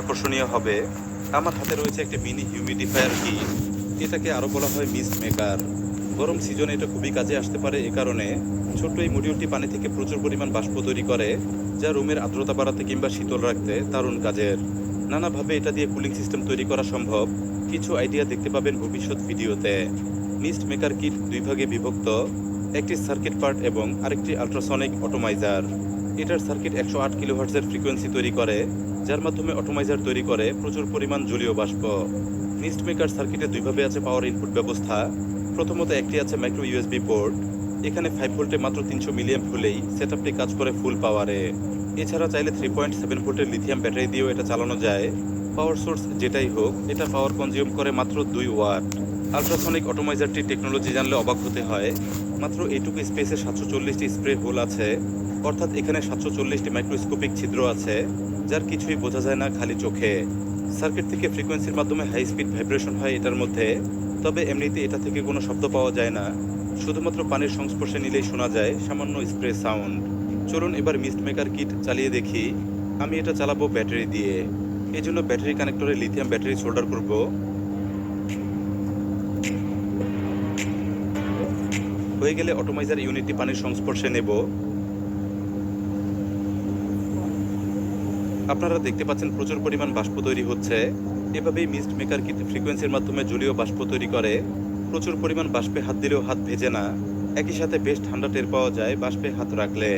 আকর্ষণীয় হবে। আমার হাতে রয়েছে একটি মিনি হিউমিডিফায়ার কিট। এটাকে আরও বলা হয় মিস্ট মেকার। গরম সিজনে এটা খুবই কাজে আসতে পারে এ কারণে ছোট্ট এই মডিউলটি পানি থেকে প্রচুর পরিমাণ বাষ্প তৈরি করে, যা রুমের আর্দ্রতা বাড়াতে কিংবা শীতল রাখতে দারুণ কাজের। নানাভাবে এটা দিয়ে কুলিং সিস্টেম তৈরি করা সম্ভব। কিছু আইডিয়া দেখতে পাবেন ভবিষ্যৎ ভিডিওতে। মিস্ট মেকার কিট দুই ভাগে বিভক্ত, একটি সার্কিট পার্ট এবং আরেকটি আল্ট্রাসনিক অটোমাইজার। এটার সার্কিট 108 কিলোহার্টজের ফ্রিকোয়েন্সি তৈরি করে, যার মাধ্যমে অটোমাইজার তৈরি করে প্রচুর পরিমাণ জলীয় বাষ্প। মিস্ট মেকার সার্কিটে দুইভাবে আছে পাওয়ার ইনপুট ব্যবস্থা। প্রথমত একটি আছে মাইক্রো ইউএসবি পোর্ট। এখানে 5 ভোল্টে মাত্র 300 মিলিঅ্যাম্প হলেই সেটআপটি কাজ করে ফুল পাওয়ারে। এছাড়া চাইলে 3.7 ভোল্টের লিথিয়াম ব্যাটারি দিয়েও এটা চালানো যায়। পাওয়ার সোর্স যেটাই হোক, এটা পাওয়ার কনজিউম করে মাত্র 2 ওয়াট। আল্ট্রাসনিক অটোমাইজারটির টেকনোলজি জানলে অবাক হতে হয়। মাত্র এইটুকু স্পেসে 740টি স্প্রে হোল আছে, অর্থাৎ এখানে 740টি মাইক্রোস্কোপিক ছিদ্র আছে, যার কিছুই বোঝা যায় না খালি চোখে। সার্কিট থেকে ফ্রিকোয়েন্সির মাধ্যমে হাই স্পিড ভাইব্রেশন হয় এটার মধ্যে, তবে এমনিতে এটা থেকে কোনো শব্দ পাওয়া যায় না। শুধুমাত্র পানির সংস্পর্শে নিলেই শোনা যায় সামান্য স্প্রে সাউন্ড। চলুন এবার মিস্ট মেকার কিট চালিয়ে দেখি। আমি এটা চালাবো ব্যাটারি দিয়ে। এই জন্য ব্যাটারি কানেক্টরে লিথিয়াম ব্যাটারি সোল্ডার করব। হয়ে গেলে অটোমাইজার ইউনিটটি পানির সংস্পর্শে নেব। আপনারা দেখতে পাচ্ছেন প্রচুর পরিমাণ বাষ্প তৈরি হচ্ছে। এভাবেই মিস্ট মেকার কিট ফ্রিকোয়েন্সির মাধ্যমে জলীয় বাষ্প তৈরি করে। প্রচুর পরিমাণ বাষ্পে হাত দিলেও হাত ভেজে না, একই সাথে বেশ ঠান্ডা টের পাওয়া যায় বাষ্পে হাত রাখলে।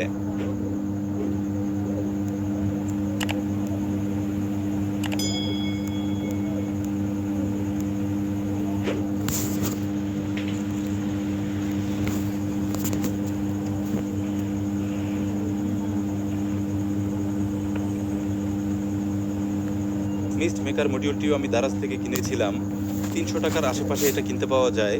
মিস্ট মেকার মডিউলটিও আমি দারাজ থেকে কিনেছিলাম। 300 টাকার আশেপাশে এটা কিনতে পাওয়া যায়।